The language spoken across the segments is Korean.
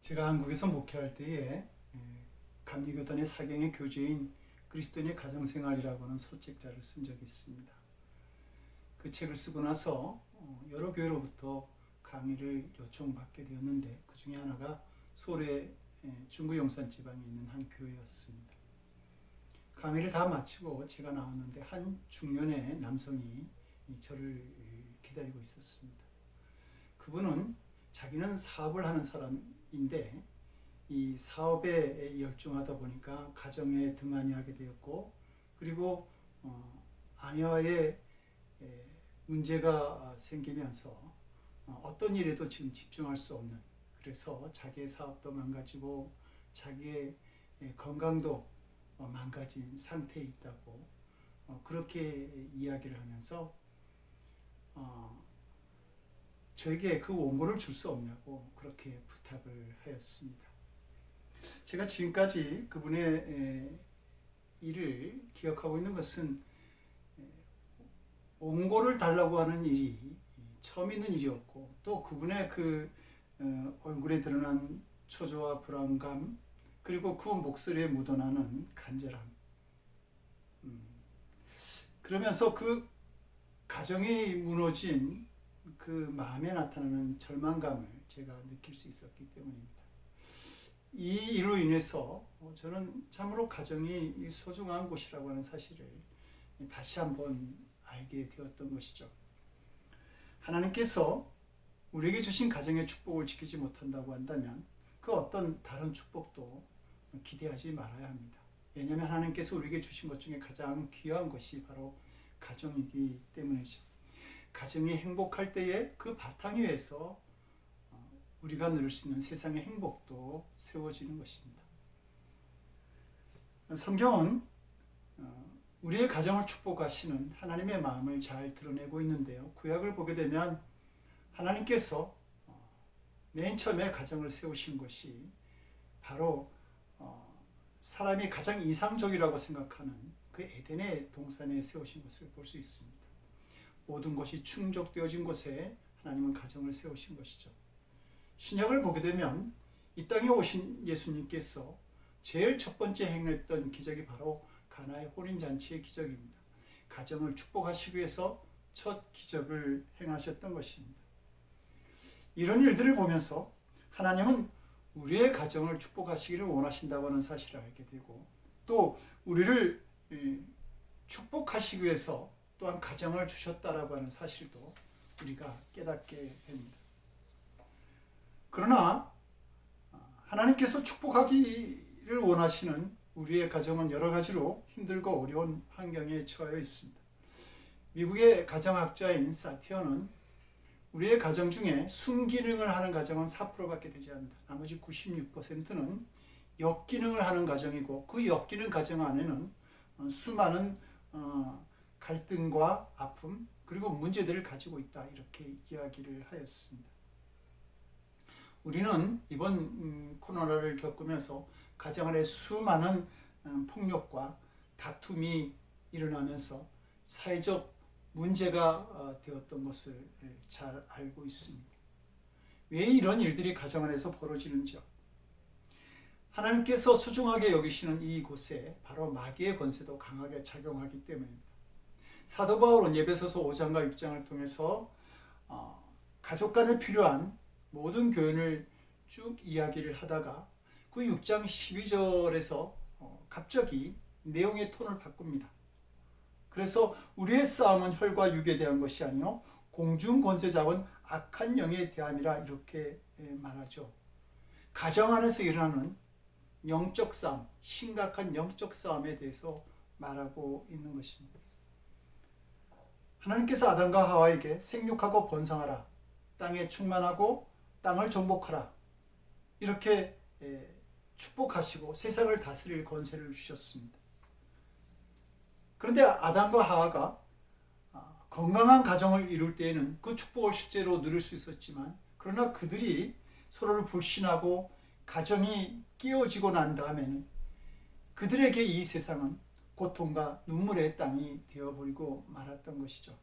제가 한국에서 목회할 때에 감리교단의 사경의 교재인 그리스도인의 가정생활이라고 하는 소책자를 쓴 적이 있습니다. 그 책을 쓰고 나서 여러 교회로부터 강의를 요청받게 되었는데 그 중에 하나가 서울의 중구 용산 지방에 있는 한 교회였습니다. 강의를 다 마치고 제가 나왔는데 한 중년의 남성이 저를 기다리고 있었습니다. 그분은 자기는 사업을 하는 사람인데 이 사업에 열중하다 보니까 가정에 등한히 하게 되었고, 그리고 아내와의 문제가 생기면서 어떤 일에도 지금 집중할 수 없는, 그래서 자기의 사업도 망가지고 자기의 건강도 망가진 상태에 있다고 그렇게 이야기를 하면서 저에게 그 원고를 줄 수 없냐고 그렇게 부탁을 하였습니다. 제가 지금까지 그분의 일을 기억하고 있는 것은 원고를 달라고 하는 일이 처음 있는 일이었고, 또 그분의 그 얼굴에 드러난 초조와 불안감, 그리고 그 목소리에 묻어나는 간절함, 그러면서 그 가정이 무너진 그 마음에 나타나는 절망감을 제가 느낄 수 있었기 때문입니다. 이 일로 인해서 저는 참으로 가정이 소중한 곳이라고 하는 사실을 다시 한번 알게 되었던 것이죠. 하나님께서 우리에게 주신 가정의 축복을 지키지 못한다고 한다면 그 어떤 다른 축복도 기대하지 말아야 합니다. 왜냐하면 하나님께서 우리에게 주신 것 중에 가장 귀한 것이 바로 가정이기 때문이죠. 가정이 행복할 때에 그 바탕 위에서 우리가 누릴 수 있는 세상의 행복도 세워지는 것입니다. 성경은 우리의 가정을 축복하시는 하나님의 마음을 잘 드러내고 있는데요. 구약을 보게 되면 하나님께서 맨 처음에 가정을 세우신 것이 바로 사람이 가장 이상적이라고 생각하는 그 에덴의 동산에 세우신 것을 볼 수 있습니다. 모든 것이 충족되어진 곳에 하나님은 가정을 세우신 것이죠. 신약을 보게 되면 이 땅에 오신 예수님께서 제일 첫 번째 행했던 기적이 바로 가나의 혼인잔치의 기적입니다. 가정을 축복하시기 위해서 첫 기적을 행하셨던 것입니다. 이런 일들을 보면서 하나님은 우리의 가정을 축복하시기를 원하신다고 하는 사실을 알게 되고, 또 우리를 축복하시기 위해서 또한 가정을 주셨다라고 하는 사실도 우리가 깨닫게 됩니다. 그러나 하나님께서 축복하기를 원하시는 우리의 가정은 여러 가지로 힘들고 어려운 환경에 처해 있습니다. 미국의 가정학자인 사티어는 우리의 가정 중에 순기능을 하는 가정은 4%밖에 되지 않는다. 나머지 96%는 역기능을 하는 가정이고, 그 역기능 가정 안에는 수많은 갈등과 아픔, 그리고 문제들을 가지고 있다, 이렇게 이야기를 하였습니다. 우리는 이번 코로나를 겪으면서 가정 안에 수많은 폭력과 다툼이 일어나면서 사회적 문제가 되었던 것을 잘 알고 있습니다. 왜 이런 일들이 가정 안에서 벌어지는지요? 하나님께서 소중하게 여기시는 이곳에 바로 마귀의 권세도 강하게 작용하기 때문입니다. 사도 바울은 에베소서 5장과 6장을 통해서 가족 간에 필요한 모든 교훈을 쭉 이야기를 하다가 그 6장 12절에서 갑자기 내용의 톤을 바꿉니다. 그래서 우리의 싸움은 혈과 육에 대한 것이 아니요 공중 권세 잡은 악한 영에 대함이라, 이렇게 말하죠. 가정 안에서 일어나는 영적 싸움, 심각한 영적 싸움에 대해서 말하고 있는 것입니다. 하나님께서 아담과 하와에게 생육하고 번성하라, 땅에 충만하고 땅을 정복하라, 이렇게 축복하시고 세상을 다스릴 권세를 주셨습니다. 그런데 아담과 하와가 건강한 가정을 이룰 때에는 그 축복을 실제로 누릴 수 있었지만, 그러나 그들이 서로를 불신하고 가정이 깨어지고 난 다음에는 그들에게 이 세상은 고통과 눈물의 땅이 되어버리고 말았던 것이죠.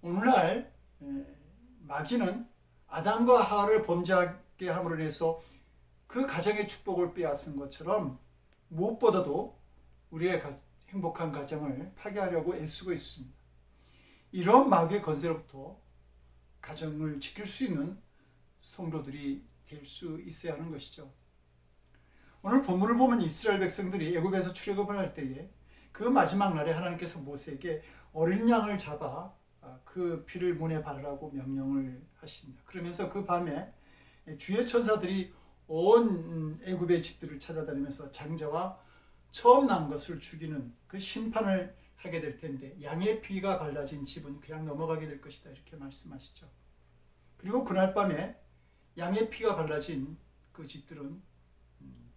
오늘날 마귀는 아담과 하와를 범죄하게 힘겹게 함으로 인해서 그 가정의 축복을 빼앗은 것처럼 무엇보다도 우리의 행복한 가정을 파괴하려고 애쓰고 있습니다. 이런 마귀의 건세로부터 가정을 지킬 수 있는 성도들이 될 수 있어야 하는 것이죠. 오늘 본문을 보면 이스라엘 백성들이 애굽에서 출애굽을 할 때에 그 마지막 날에 하나님께서 모세에게 어린 양을 잡아 그 피를 문에 바르라고 명령을 하십니다. 그러면서 그 밤에 주의 천사들이 온 애굽의 집들을 찾아다니면서 장자와 처음 난 것을 죽이는 그 심판을 하게 될 텐데 양의 피가 발라진 집은 그냥 넘어가게 될 것이다 이렇게 말씀하시죠. 그리고 그날 밤에 양의 피가 발라진 그 집들은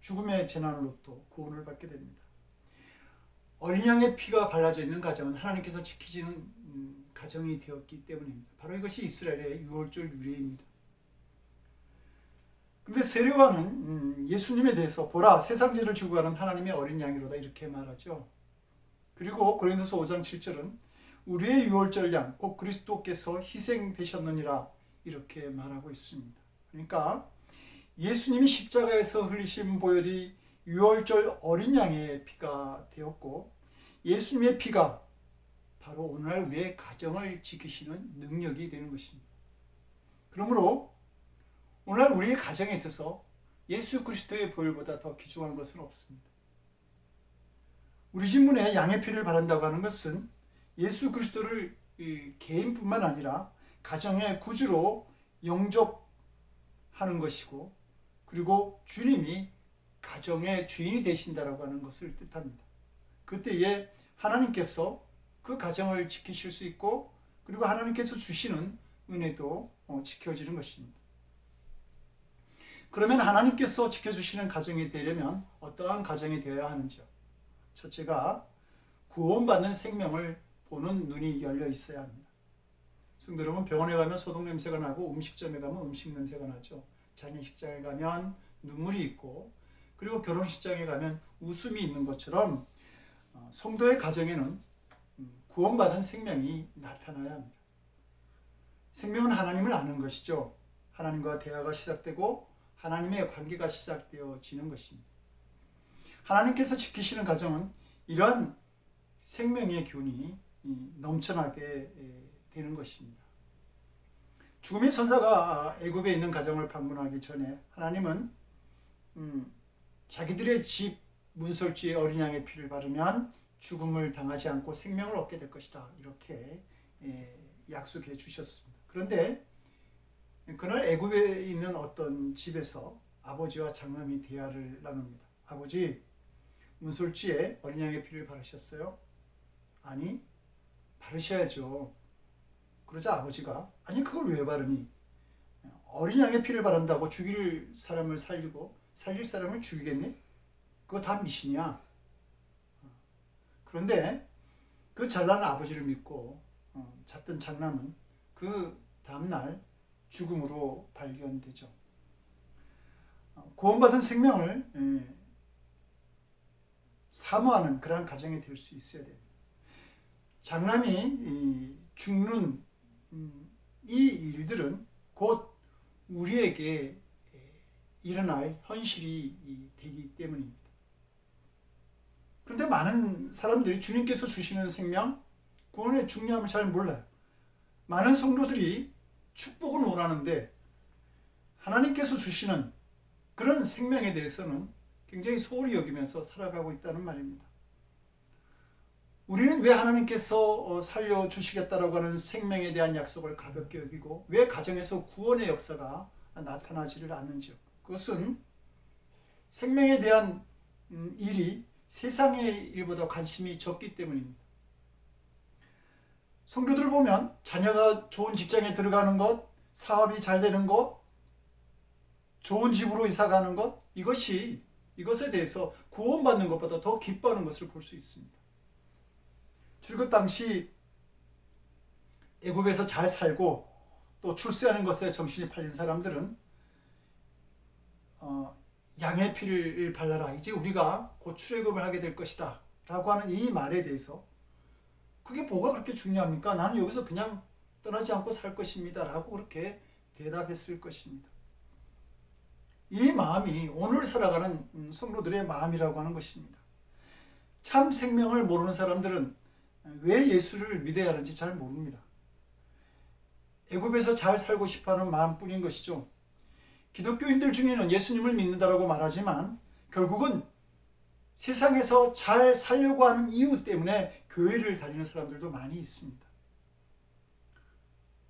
죽음의 재난으로부터 구원을 받게 됩니다. 어린 양의 피가 발라져 있는 가정은 하나님께서 지키시는 가정이 되었기 때문입니다. 바로 이것이 이스라엘의 유월절 유래입니다. 그런데 세례요한은 예수님에 대해서 보라 세상죄를 지고 가는 하나님의 어린 양이로다 이렇게 말하죠. 그리고 고린도서 5장 7절은 우리의 유월절 양 곧 그리스도께서 희생되셨느니라 이렇게 말하고 있습니다. 그러니까 예수님이 십자가에서 흘리신 보혈이 유월절 어린 양의 피가 되었고 예수님의 피가 바로 오늘날 우리의 가정을 지키시는 능력이 되는 것입니다. 그러므로 오늘날 우리의 가정에 있어서 예수 그리스도의 보혈보다 더 귀중한 것은 없습니다. 우리 집 문에 양의 피를 바른다고 하는 것은 예수 그리스도를 개인뿐만 아니라 가정의 구주로 영접하는 것이고 그리고 주님이 가정의 주인이 되신다라고 하는 것을 뜻합니다. 그때에 하나님께서 그 가정을 지키실 수 있고 그리고 하나님께서 주시는 은혜도 지켜지는 것입니다. 그러면 하나님께서 지켜주시는 가정이 되려면 어떠한 가정이 되어야 하는지요? 첫째가 구원받는 생명을 보는 눈이 열려 있어야 합니다. 성도 여러분, 병원에 가면 소독 냄새가 나고 음식점에 가면 음식 냄새가 나죠. 장례식장에 가면 눈물이 있고 그리고 결혼식장에 가면 웃음이 있는 것처럼 성도의 가정에는 구원받은 생명이 나타나야 합니다. 생명은 하나님을 아는 것이죠. 하나님과 대화가 시작되고 하나님의 관계가 시작되어지는 것입니다. 하나님께서 지키시는 가정은 이러한 생명의 기운이 넘쳐나게 되는 것입니다. 죽음의 천사가 애굽에 있는 가정을 방문하기 전에 하나님은 자기들의 집 문설주에 어린 양의 피를 바르면 죽음을 당하지 않고 생명을 얻게 될 것이다 이렇게 약속해 주셨습니다. 그런데 그날 애굽에 있는 어떤 집에서 아버지와 장남이 대화를 나눕니다. 아버지, 문설주에 어린 양의 피를 바르셨어요? 아니, 바르셔야죠. 그러자 아버지가 아니 그걸 왜 바르니? 어린 양의 피를 바른다고 죽일 사람을 살리고 살릴 사람을 죽이겠니? 그거 다 미신이야. 그런데 그 잘난 아버지를 믿고 잤던 장남은 그 다음날 죽음으로 발견되죠. 구원받은 생명을 사모하는 그러한 가정이 될 수 있어야 됩니다. 장남이 죽는 이 일들은 곧 우리에게 일어날 현실이 되기 때문입니다. 그런데 많은 사람들이 주님께서 주시는 생명, 구원의 중요함을 잘 몰라요. 많은 성도들이 축복을 원하는데 하나님께서 주시는 그런 생명에 대해서는 굉장히 소홀히 여기면서 살아가고 있다는 말입니다. 우리는 왜 하나님께서 살려주시겠다라고 하는 생명에 대한 약속을 가볍게 여기고 왜 가정에서 구원의 역사가 나타나지를 않는지요? 그것은 생명에 대한 일이 세상의 일보다 관심이 적기 때문입니다. 성도들 보면 자녀가 좋은 직장에 들어가는 것, 사업이 잘 되는 것, 좋은 집으로 이사 가는 것, 이것에 대해서 구원받는 것보다 더 기뻐하는 것을 볼 수 있습니다. 출애굽 당시 애굽에서 잘 살고 또 출세하는 것에 정신이 팔린 사람들은 양의 피를 발라라. 이제 우리가 곧 출애굽을 하게 될 것이다. 라고 하는 이 말에 대해서 그게 뭐가 그렇게 중요합니까? 나는 여기서 그냥 떠나지 않고 살 것입니다. 라고 그렇게 대답했을 것입니다. 이 마음이 오늘 살아가는 성도들의 마음이라고 하는 것입니다. 참 생명을 모르는 사람들은 왜 예수를 믿어야 하는지 잘 모릅니다. 애굽에서 잘 살고 싶어하는 마음뿐인 것이죠. 기독교인들 중에는 예수님을 믿는다라고 말하지만 결국은 세상에서 잘 살려고 하는 이유 때문에 교회를 다니는 사람들도 많이 있습니다.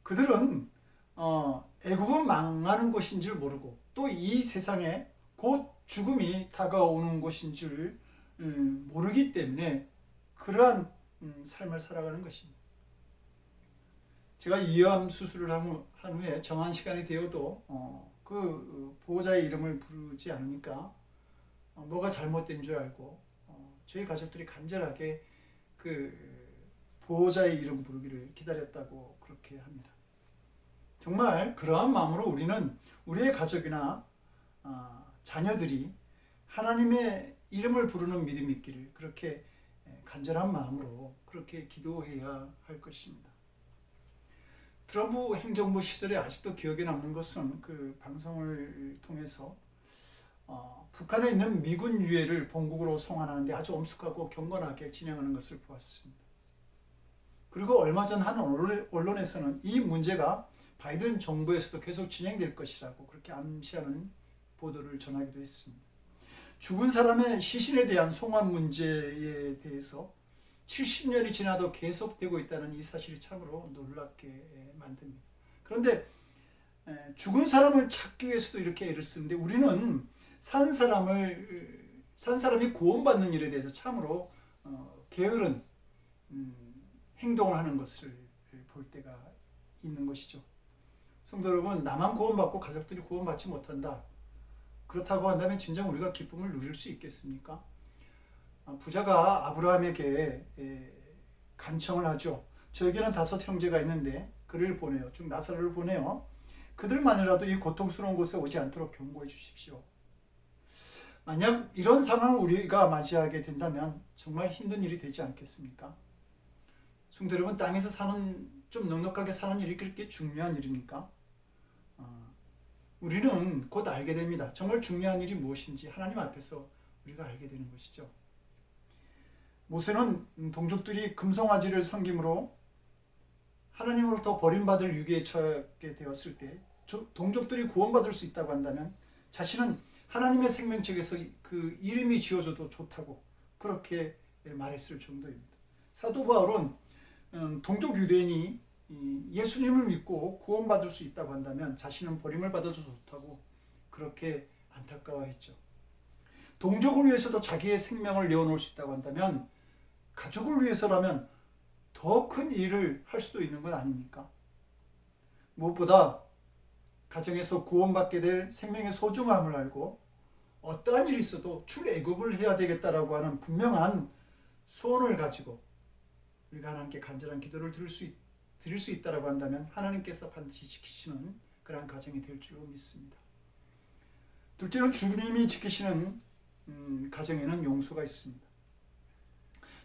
그들은 애굽은 망하는 곳인 줄 모르고 또 이 세상에 곧 죽음이 다가오는 곳인 줄 모르기 때문에 그러한 삶을 살아가는 것입니다. 제가 이암 수술을 한 후에 정한 시간이 되어도 그 보호자의 이름을 부르지 않으니까 뭐가 잘못된 줄 알고 저희 가족들이 간절하게 그 보호자의 이름 부르기를 기다렸다고 그렇게 합니다. 정말 그러한 마음으로 우리는 우리의 가족이나 자녀들이 하나님의 이름을 부르는 믿음이 있기를 그렇게 간절한 마음으로 그렇게 기도해야 할 것입니다. 트럼프 행정부 시절에 아직도 기억에 남는 것은 그 방송을 통해서 북한에 있는 미군 유해를 본국으로 송환하는데 아주 엄숙하고 경건하게 진행하는 것을 보았습니다. 그리고 얼마 전 한 언론에서는 이 문제가 바이든 정부에서도 계속 진행될 것이라고 그렇게 암시하는 보도를 전하기도 했습니다. 죽은 사람의 시신에 대한 송환 문제에 대해서 70년이 지나도 계속되고 있다는 이 사실이 참으로 놀랍게 만듭니다. 그런데 죽은 사람을 찾기 위해서도 이렇게 애를 쓰는데 우리는 산 사람이 구원받는 일에 대해서 참으로 게으른 행동을 하는 것을 볼 때가 있는 것이죠. 성도 여러분, 나만 구원받고 가족들이 구원받지 못한다. 그렇다고 한다면 진정 우리가 기쁨을 누릴 수 있겠습니까? 부자가 아브라함에게 간청을 하죠. 저에게는 5 형제가 있는데 그를 보내요. 즉 나사로를 보내요. 그들만이라도 이 고통스러운 곳에 오지 않도록 경고해 주십시오. 만약 이런 상황을 우리가 맞이하게 된다면 정말 힘든 일이 되지 않겠습니까? 성도 여러분, 땅에서 좀 넉넉하게 사는 일이 그렇게 중요한 일입니까? 우리는 곧 알게 됩니다. 정말 중요한 일이 무엇인지 하나님 앞에서 우리가 알게 되는 것이죠. 모세는 동족들이 금송아지를 섬김으로 하나님으로부터 버림받을 위기에 처하게 되었을 때 동족들이 구원받을 수 있다고 한다면 자신은 하나님의 생명책에서 그 이름이 지어져도 좋다고 그렇게 말했을 정도입니다. 사도 바울은 동족 유대인이 예수님을 믿고 구원받을 수 있다고 한다면 자신은 버림을 받아도 좋다고 그렇게 안타까워했죠. 동족을 위해서도 자기의 생명을 내어놓을 수 있다고 한다면 가족을 위해서라면 더 큰 일을 할 수도 있는 건 아닙니까? 무엇보다 가정에서 구원받게 될 생명의 소중함을 알고 어떠한 일이 있어도 출애굽을 해야 되겠다라고 하는 분명한 소원을 가지고 우리가 하나님께 간절한 기도를 드릴 수 있다라고 한다면 하나님께서 반드시 지키시는 그러한 가정이 될 줄로 믿습니다. 둘째는 주님이 지키시는 가정에는 용서가 있습니다.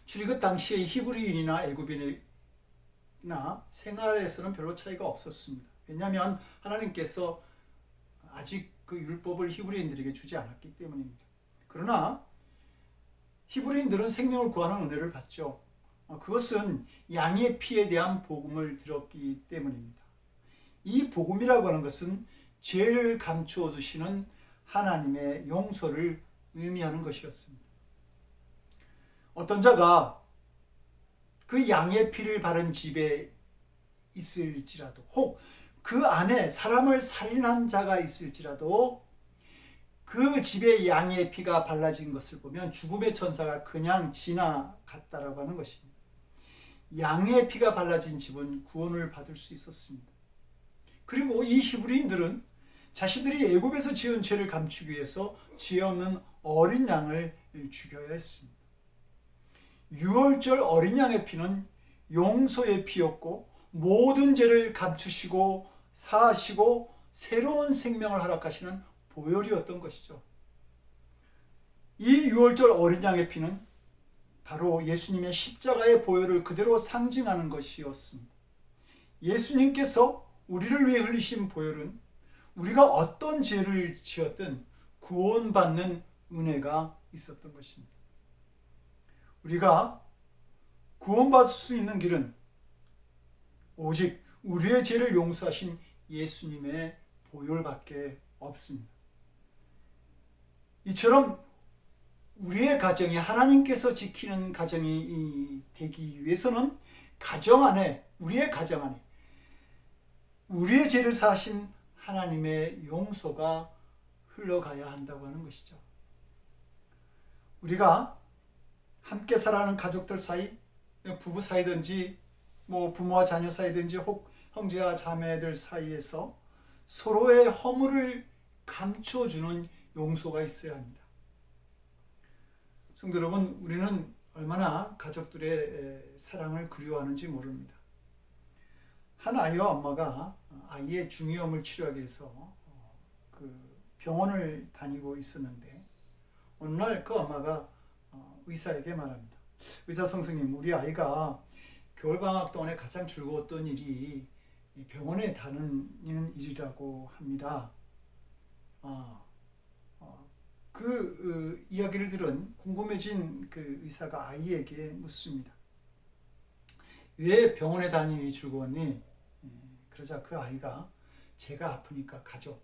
출애굽 당시의 히브리인이나 애굽인이나 생활에서는 별로 차이가 없었습니다. 왜냐하면 하나님께서 아직 그 율법을 히브리인들에게 주지 않았기 때문입니다. 그러나 히브리인들은 생명을 구하는 은혜를 받죠. 그것은 양의 피에 대한 복음을 들었기 때문입니다. 이 복음이라고 하는 것은 죄를 감추어 주시는 하나님의 용서를 의미하는 것이었습니다. 어떤 자가 그 양의 피를 바른 집에 있을지라도 혹 그 안에 사람을 살인한 자가 있을지라도 그 집에 양의 피가 발라진 것을 보면 죽음의 천사가 그냥 지나갔다라고 하는 것입니다. 양의 피가 발라진 집은 구원을 받을 수 있었습니다. 그리고 이 히브리인들은 자신들이 애굽에서 지은 죄를 감추기 위해서 죄 없는 어린 양을 죽여야 했습니다. 유월절 어린 양의 피는 용서의 피였고 모든 죄를 감추시고 사하시고 새로운 생명을 허락하시는 보혈이었던 것이죠. 이 유월절 어린 양의 피는 바로 예수님의 십자가의 보혈을 그대로 상징하는 것이었습니다. 예수님께서 우리를 위해 흘리신 보혈은 우리가 어떤 죄를 지었든 구원받는 은혜가 있었던 것입니다. 우리가 구원받을 수 있는 길은 오직 우리의 죄를 용서하신 예수님의 보혈밖에 없습니다. 이처럼 우리의 가정이 하나님께서 지키는 가정이 되기 위해서는 가정 안에, 우리의 가정 안에 우리의 죄를 사하신 하나님의 용서가 흘러가야 한다고 하는 것이죠. 우리가 함께 살아가는 가족들 사이, 부부 사이든지 부모와 자녀 사이든지 혹 형제와 자매들 사이에서 서로의 허물을 감춰주는 용서가 있어야 합니다. 성도 여러분, 우리는 얼마나 가족들의 사랑을 그리워하는지 모릅니다. 한 아이와 엄마가 아이의 중이염을 치료하기 위해서 그 병원을 다니고 있었는데 어느 날 그 엄마가 의사에게 말합니다. 의사 선생님, 우리 아이가 겨울방학 동안에 가장 즐거웠던 일이 병원에 다니는 일이라고 합니다. 그 이야기를 들은 궁금해진 그 의사가 아이에게 묻습니다. 왜 병원에 다니는 일이 즐거웠니? 그러자 그 아이가 제가 아프니까 가족,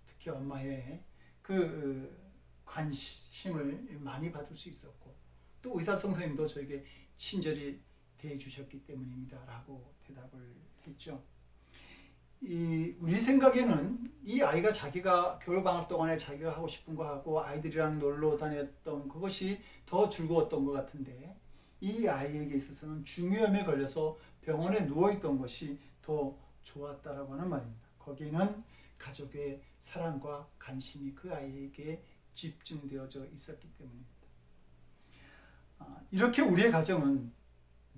특히 엄마의 그 관심을 많이 받을 수 있었고 또 의사 선생님도 저에게 친절히 대해주셨기 때문입니다 라고 대답을 했죠. 우리 생각에는 이 아이가 자기가 겨울방학 동안에 자기가 하고 싶은 거 하고 아이들이랑 놀러 다녔던 그것이 더 즐거웠던 것 같은데 이 아이에게 있어서는 중이염에 걸려서 병원에 누워있던 것이 더 좋았다라고 하는 말입니다. 거기에는 가족의 사랑과 관심이 그 아이에게 집중되어져 있었기 때문입니다. 이렇게 우리의 가정은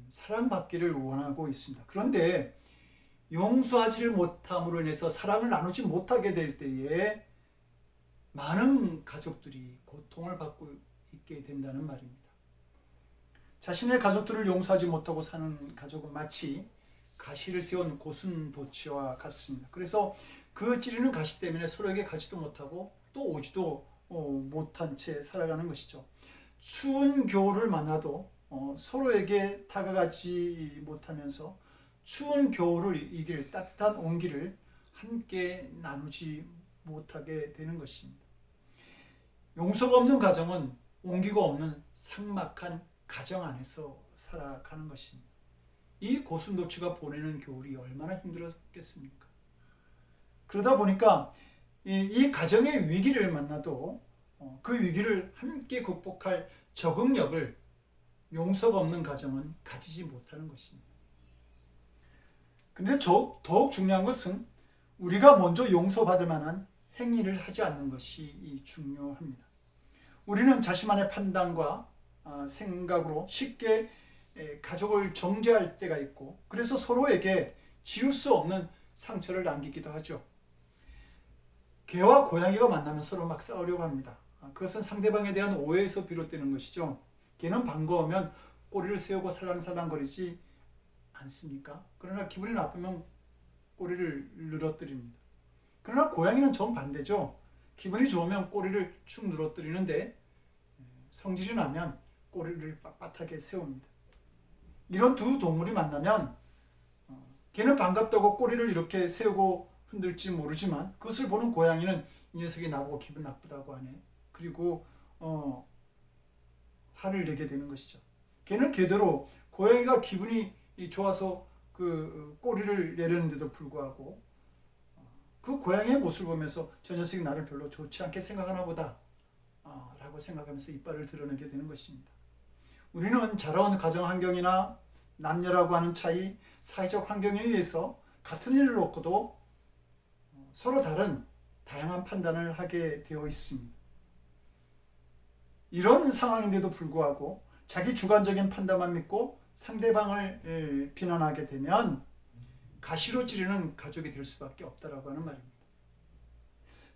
사랑받기를 원하고 있습니다. 그런데 용서하지를 못함으로 인해서 사랑을 나누지 못하게 될 때에 많은 가족들이 고통을 받고 있게 된다는 말입니다. 자신의 가족들을 용서하지 못하고 사는 가족은 마치 가시를 세운 고슴도치와 같습니다. 그래서 그 찌르는 가시 때문에 서로에게 가지도 못하고 또 오지도 못한 채 살아가는 것이죠. 추운 겨울을 만나도 서로에게 다가가지 못하면서 추운 겨울을 이길 따뜻한 온기를 함께 나누지 못하게 되는 것입니다. 용서가 없는 가정은 온기가 없는 삭막한 가정 안에서 살아가는 것입니다. 이 고슴도치가 보내는 겨울이 얼마나 힘들었겠습니까? 그러다 보니까 이 가정의 위기를 만나도 그 위기를 함께 극복할 적응력을 용서가 없는 가정은 가지지 못하는 것입니다. 근데 더욱 중요한 것은 우리가 먼저 용서받을 만한 행위를 하지 않는 것이 중요합니다. 우리는 자신만의 판단과 생각으로 쉽게 가족을 정죄할 때가 있고 그래서 서로에게 지울 수 없는 상처를 남기기도 하죠. 개와 고양이가 만나면 서로 막 싸우려고 합니다. 그것은 상대방에 대한 오해에서 비롯되는 것이죠. 개는 반가우면 꼬리를 세우고 살랑살랑거리지 않습니까? 그러나 기분이 나쁘면 꼬리를 늘어뜨립니다. 그러나 고양이는 정반대죠. 기분이 좋으면 꼬리를 축 늘어뜨리는데 성질이 나면 꼬리를 빳빳하게 세웁니다. 이런 두 동물이 만나면 개는 반갑다고 꼬리를 이렇게 세우고 흔들지 모르지만 그것을 보는 고양이는 이 녀석이 나보고 기분 나쁘다고 하네. 그리고 화를 내게 되는 것이죠. 개는 개대로 고양이가 기분이 좋아서 그 꼬리를 내렸는데도 불구하고 그 고양이의 모습을 보면서 저 녀석이 나를 별로 좋지 않게 생각하나 보다 라고 생각하면서 이빨을 드러내게 되는 것입니다. 우리는 자라온 가정 환경이나 남녀라고 하는 차이, 사회적 환경에 의해서 같은 일을 놓고도 서로 다른 다양한 판단을 하게 되어 있습니다. 이런 상황인데도 불구하고 자기 주관적인 판단만 믿고 상대방을 비난하게 되면 가시로 찌르는 가족이 될 수밖에 없다라고 하는 말입니다.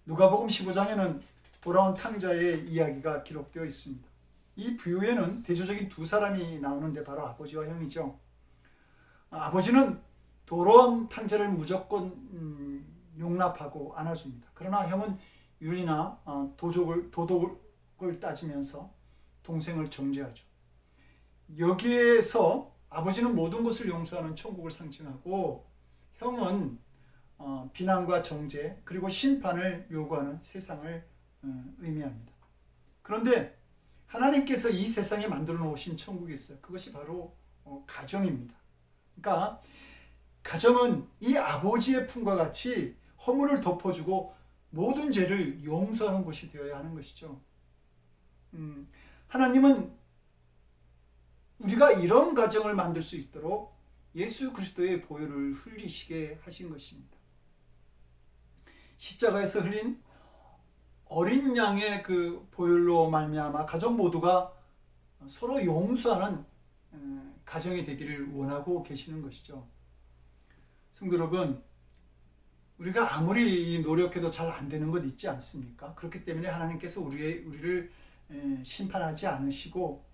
누가복음 15장에는 돌아온 탕자의 이야기가 기록되어 있습니다. 이 비유에는 대조적인 두 사람이 나오는데 바로 아버지와 형이죠. 아버지는 돌아온 탕자를 무조건 용납하고 안아줍니다. 그러나 형은 윤리나 도덕을 따지면서 동생을 정죄하죠. 여기에서 아버지는 모든 것을 용서하는 천국을 상징하고 형은 비난과 정죄 그리고 심판을 요구하는 세상을 의미합니다. 그런데 하나님께서 이 세상에 만들어 놓으신 천국이 있어요. 그것이 바로 가정입니다. 그러니까 가정은 이 아버지의 품과 같이 허물을 덮어주고 모든 죄를 용서하는 곳이 되어야 하는 것이죠. 하나님은 우리가 이런 가정을 만들 수 있도록 예수 그리스도의 보혈을 흘리시게 하신 것입니다. 십자가에서 흘린 어린 양의 그 보혈로 말미암아 가족 모두가 서로 용서하는 가정이 되기를 원하고 계시는 것이죠. 성도 여러분, 우리가 아무리 노력해도 잘 안 되는 것 있지 않습니까? 그렇기 때문에 하나님께서 우리를 심판하지 않으시고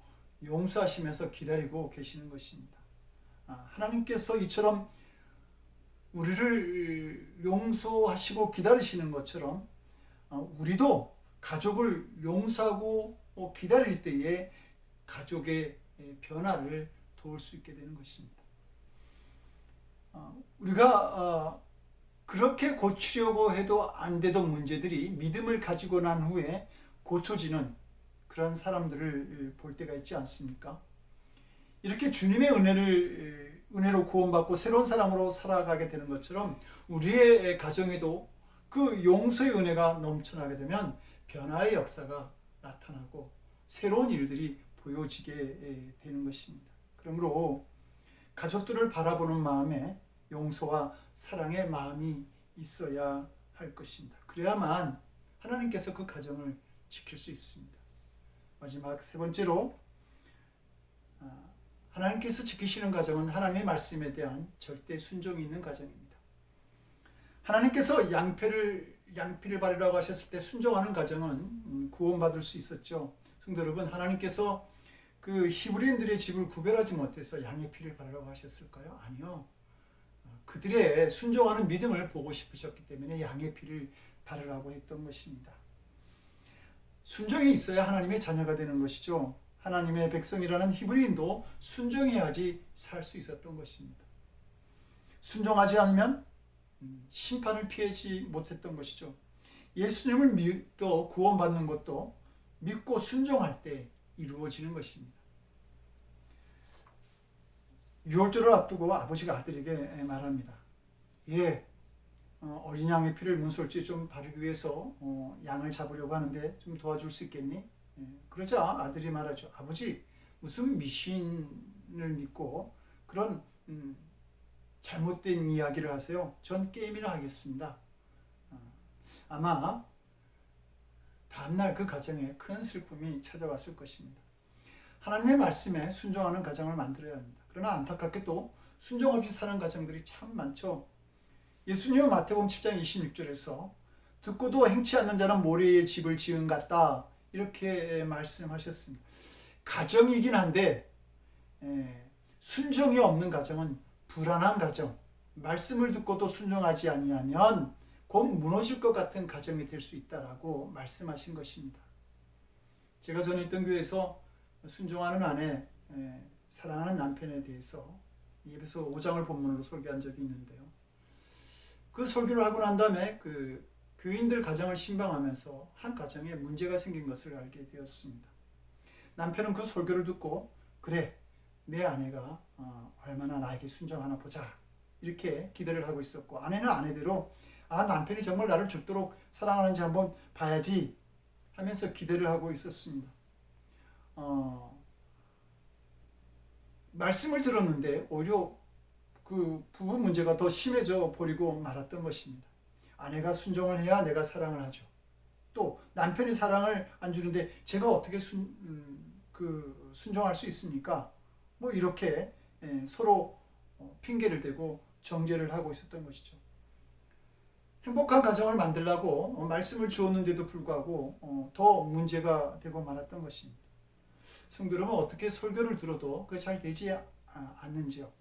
용서하시면서 기다리고 계시는 것입니다. 하나님께서 이처럼 우리를 용서하시고 기다리시는 것처럼 우리도 가족을 용서하고 기다릴 때에 가족의 변화를 도울 수 있게 되는 것입니다. 우리가 그렇게 고치려고 해도 안 되던 문제들이 믿음을 가지고 난 후에 고쳐지는 그런 사람들을 볼 때가 있지 않습니까? 이렇게 주님의 은혜로 구원받고 새로운 사람으로 살아가게 되는 것처럼 우리의 가정에도 그 용서의 은혜가 넘쳐나게 되면 변화의 역사가 나타나고 새로운 일들이 보여지게 되는 것입니다. 그러므로 가족들을 바라보는 마음에 용서와 사랑의 마음이 있어야 할 것입니다. 그래야만 하나님께서 그 가정을 지킬 수 있습니다. 마지막 세 번째로 하나님께서 지키시는 가정은 하나님의 말씀에 대한 절대 순종이 있는 가정입니다. 하나님께서 양피를 바르라고 하셨을 때 순종하는 가정은 구원받을 수 있었죠. 성도 여러분, 하나님께서 그 히브리인들의 집을 구별하지 못해서 양의 피를 바르라고 하셨을까요? 아니요. 그들의 순종하는 믿음을 보고 싶으셨기 때문에 양의 피를 바르라고 했던 것입니다. 순종이 있어야 하나님의 자녀가 되는 것이죠. 하나님의 백성이라는 히브리인도 순종해야지 살 수 있었던 것입니다. 순종하지 않으면 심판을 피하지 못했던 것이죠. 예수님을 믿어 구원받는 것도 믿고 순종할 때 이루어지는 것입니다. 유월절을 앞두고 아버지가 아들에게 말합니다. 어린 양의 피를 문설주에 좀 바르기 위해서 양을 잡으려고 하는데 좀 도와줄 수 있겠니? 그러자 아들이 말하죠. 아버지, 무슨 미신을 믿고 그런 잘못된 이야기를 하세요. 전 게임이나 하겠습니다. 아마 다음날 그 가정에 큰 슬픔이 찾아왔을 것입니다. 하나님의 말씀에 순종하는 가정을 만들어야 합니다. 그러나 안타깝게도 순종 없이 사는 가정들이 참 많죠. 예수님은 마태복음 7장 26절에서 듣고도 행치 않는 자는 모래에 집을 지은 같다 이렇게 말씀하셨습니다. 가정이긴 한데 순종이 없는 가정은 불안한 가정, 말씀을 듣고도 순종하지 아니하면 곧 무너질 것 같은 가정이 될 수 있다라고 말씀하신 것입니다. 제가 전에 있던 교회에서 순종하는 아내, 사랑하는 남편에 대해서 에베소 5장을 본문으로 설교한 적이 있는데요. 그 설교를 하고 난 다음에 그 교인들 가정을 신방하면서 한 가정에 문제가 생긴 것을 알게 되었습니다. 남편은 그 설교를 듣고 그래, 내 아내가 얼마나 나에게 순종하나 보자 이렇게 기대를 하고 있었고, 아내는 아내대로 남편이 정말 나를 죽도록 사랑하는지 한번 봐야지 하면서 기대를 하고 있었습니다. 말씀을 들었는데 오히려 그 부부 문제가 더 심해져 버리고 말았던 것입니다. 아내가 순종을 해야 내가 사랑을 하죠. 또 남편이 사랑을 안 주는데 제가 어떻게 순종할 수 있습니까? 뭐 이렇게 서로 핑계를 대고 정죄를 하고 있었던 것이죠. 행복한 가정을 만들려고 말씀을 주었는데도 불구하고 더 문제가 되고 말았던 것입니다. 성도 여러분, 어떻게 설교를 들어도 그게 잘 되지 않는지요?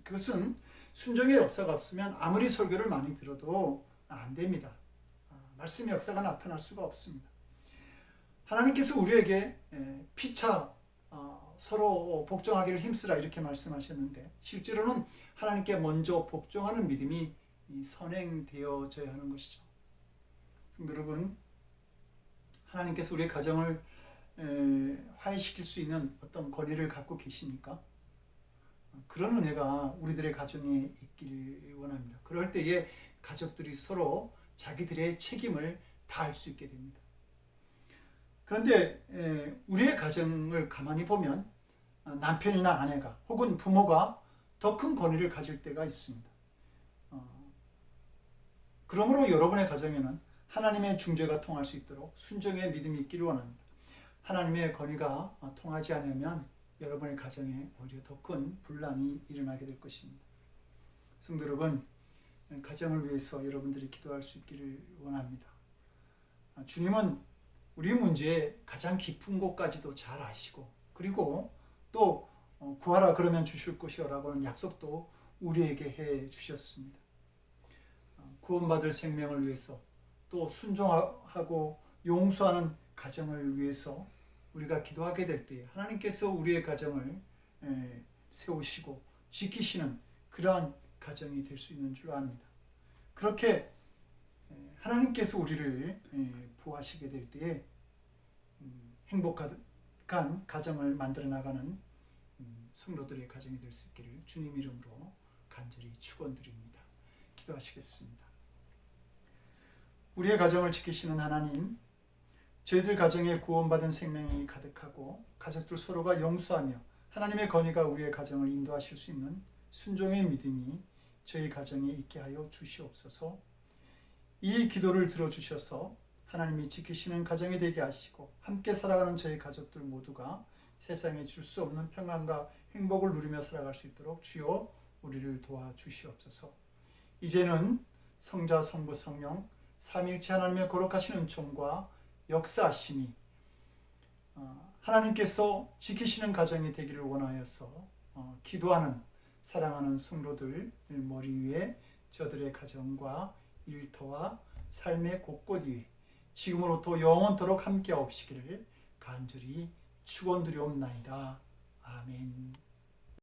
그것은 순종의 역사가 없으면 아무리 설교를 많이 들어도 안 됩니다. 말씀의 역사가 나타날 수가 없습니다. 하나님께서 우리에게 피차 서로 복종하기를 힘쓰라 이렇게 말씀하셨는데 실제로는 하나님께 먼저 복종하는 믿음이 선행되어져야 하는 것이죠. 성도 여러분, 하나님께서 우리의 가정을 화해시킬 수 있는 어떤 권위를 갖고 계십니까? 그런 은혜가 우리들의 가정에 있기를 원합니다. 그럴 때에 가족들이 서로 자기들의 책임을 다할 수 있게 됩니다. 그런데 우리의 가정을 가만히 보면 남편이나 아내가 혹은 부모가 더 큰 권위를 가질 때가 있습니다. 그러므로 여러분의 가정에는 하나님의 중재가 통할 수 있도록 순종의 믿음이 있기를 원합니다. 하나님의 권위가 통하지 않으면 여러분의 가정에 오히려 더 큰 분란이 일어나게 될 것입니다. 성도 여러분, 가정을 위해서 여러분들이 기도할 수 있기를 원합니다. 주님은 우리 문제의 가장 깊은 곳까지도 잘 아시고 그리고 또 구하라 그러면 주실 것이라고 하는 약속도 우리에게 해 주셨습니다. 구원받을 생명을 위해서 또 순종하고 용서하는 가정을 위해서 우리가 기도하게 될 때 하나님께서 우리의 가정을 세우시고 지키시는 그러한 가정이 될 수 있는 줄 압니다. 그렇게 하나님께서 우리를 보호하시게 될 때에 행복한 가정을 만들어 나가는 성도들의 가정이 될 수 있기를 주님 이름으로 간절히 축원드립니다. 기도하시겠습니다. 우리의 가정을 지키시는 하나님, 저희들 가정에 구원받은 생명이 가득하고 가족들 서로가 용서하며 하나님의 권위가 우리의 가정을 인도하실 수 있는 순종의 믿음이 저희 가정에 있게 하여 주시옵소서. 이 기도를 들어주셔서 하나님이 지키시는 가정이 되게 하시고 함께 살아가는 저희 가족들 모두가 세상에 줄 수 없는 평안과 행복을 누리며 살아갈 수 있도록 주여 우리를 도와주시옵소서. 이제는 성자, 성부, 성령 삼위일체 하나님의 거룩하신 은총과 역사하심이 하나님께서 지키시는 가정이 되기를 원하여서 기도하는 사랑하는 성도들 머리 위에 저들의 가정과 일터와 삶의 곳곳 위에 지금으로부터 영원토록 함께 없으시기를 간절히 축원드리옵나이다. 아멘.